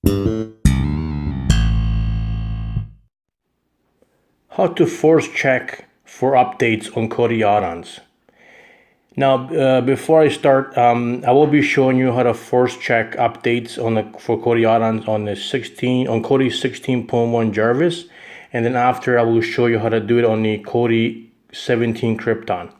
How to force check for updates on Kodi Add-ons. Now, before I start, I will be showing you how to force check updates for Kodi Add-ons on Kodi 16.1 Jarvis, and then after I will show you how to do it on the Kodi 17 Krypton.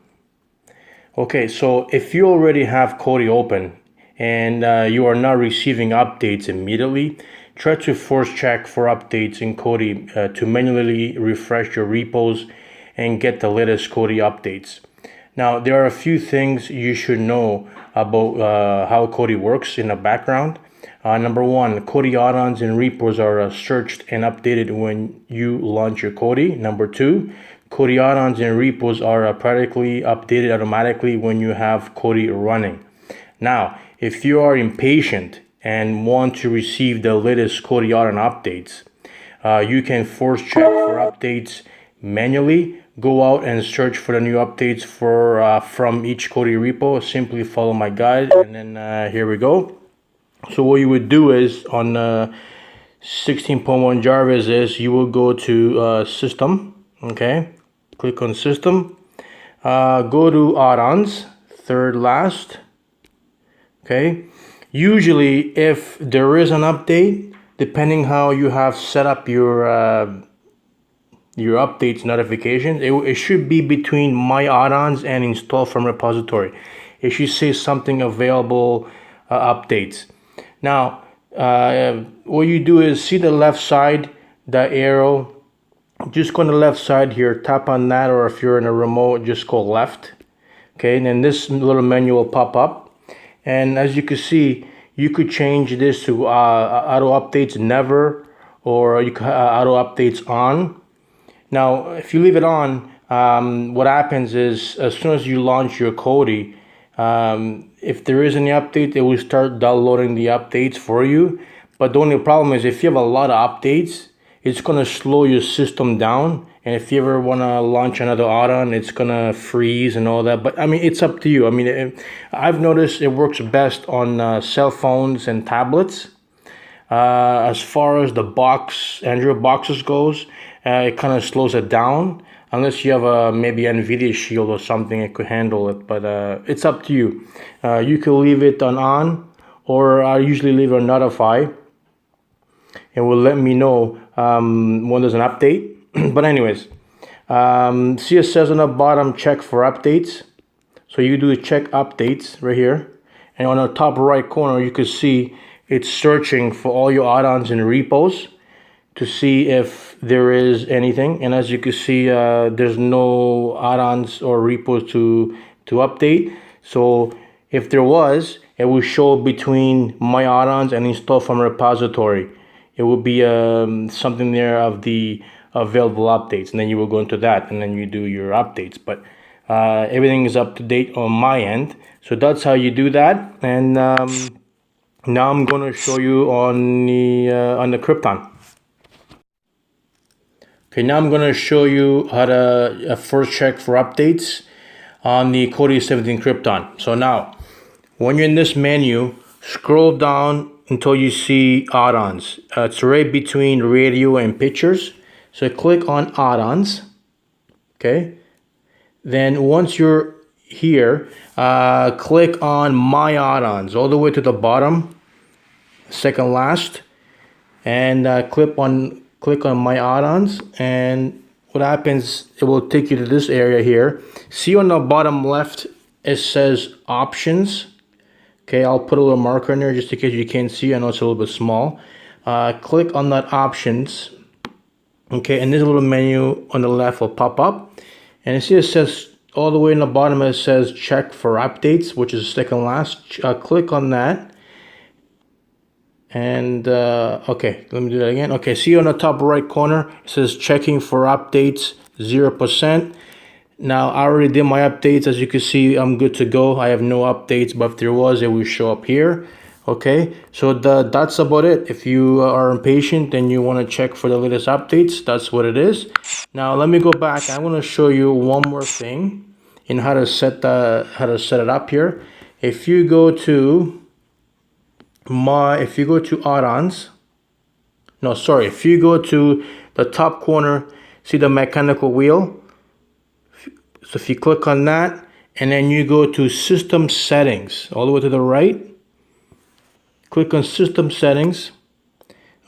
Okay, so if you already have Kodi open and you are not receiving updates immediately, try to force check for updates in Kodi to manually refresh your repos and get the latest Kodi updates. Now, there are a few things you should know about how Kodi works in the background. Number one, Kodi Add-ons and Repos are searched and updated when you launch your Kodi. Number two, Kodi Add-ons and Repos are practically updated automatically when you have Kodi running. Now, if you are impatient and want to receive the latest Kodi Add-on updates, you can force check for updates manually. Go out and search for the new updates from each Kodi repo. Simply follow my guide, and then here we go. So what you would do is on 16.1 Jarvis is you will go to System, okay? Click on System. Go to Add-ons, third last, okay? Usually, if there is an update, depending how you have set up your updates notifications, it should be between My Add-ons and Install from Repository. It should say something available updates. Now, what you do is see the left side, the arrow. Just go on the left side here, tap on that, or if you're in a remote, just go left. Okay, and then this little menu will pop up. And as you can see, you could change this to auto updates never, or you could auto updates on. Now, if you leave it on, what happens is as soon as you launch your Kodi, if there is any update, it will start downloading the updates for you. But the only problem is if you have a lot of updates, it's going to slow your system down. And if you ever want to launch another add-on, it's going to freeze and all that. But I mean, it's up to you. I mean, I've noticed it works best on cell phones and tablets. As far as the Android boxes goes, it kind of slows it down. Unless you have maybe NVIDIA Shield or something, it could handle it. But it's up to you. You can leave it on, or I usually leave it on notify. It will let me know when there's an update. But anyways, see it says on the bottom, check for updates. So you do check updates right here. And on the top right corner, you can see it's searching for all your add-ons and repos to see if there is anything. And as you can see, there's no add-ons or repos to update. So if there was, it will show between My Add-ons and Install from Repository. It will be something there of the available updates, and then you will go into that, and then you do your updates. But everything is up to date on my end, so that's how you do that. And now I'm going to show you on the Krypton. Okay, now I'm going to show you how to first check for updates on the Kodi 17 Krypton. So now, when you're in this menu, scroll down until you see add-ons. It's right between radio and pictures. So click on add-ons. Okay. Then once you're here, click on My Add-ons all the way to the bottom, second last, and click on My Add-ons. And what happens? It will take you to this area here. See on the bottom left, it says options. Okay, I'll put a little marker in there just in case you can't see. I know it's a little bit small. Click on that options. Okay, and this little menu on the left will pop up. And you see it says all the way in the bottom, it says check for updates, which is second last. Click on that. And okay, let me do that again. Okay, see on the top right corner, it says checking for updates 0%. Now, I already did my updates. As you can see, I'm good to go. I have no updates, but if there was, it will show up here. Okay, so that's about it. If you are impatient and you want to check for the latest updates, that's what it is. Now, let me go back. I want to show you one more thing in how to set it up here. If you go to Add-ons, No, sorry. If you go to the top corner, see the mechanical wheel? So if you click on that, and then you go to System Settings, all the way to the right, click on System Settings,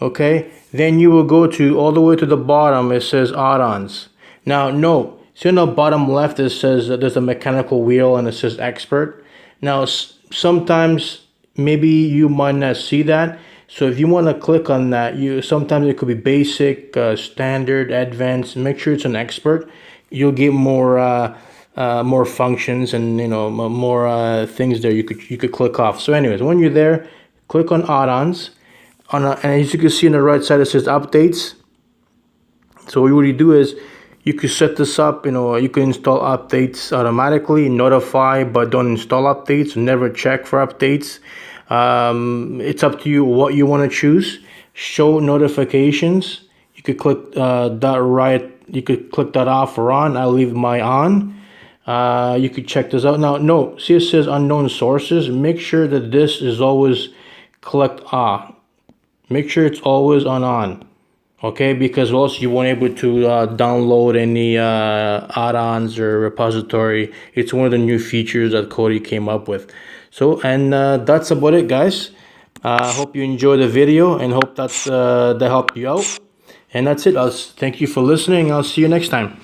okay? Then you will go to, all the way to the bottom, it says Add-ons. Now, no, see on the bottom left, it says that there's a mechanical wheel and it says Expert. Now, sometimes, maybe you might not see that. So if you want to click on that, sometimes it could be basic, standard, advanced. Make sure it's an expert. You'll get more functions and more things there you could click off. So anyways, when you're there, click on add-ons. And as you can see on the right side, it says updates. So what you do is you could set this up. You can install updates automatically, notify, but don't install updates. Never check for updates. It's up to you what you want to choose. Show notifications. You could click that right. You could click that off or on. I'll leave my on. You could check this out. Now, no, see it says unknown sources. Make sure that this is always clicked off. Make sure it's always on. Okay, because also you won't able to download any add-ons or repository. It's one of the new features that Kodi came up with. So, and that's about it, guys. I hope you enjoyed the video and hope that helped you out. And that's it. Thank you for listening. I'll see you next time.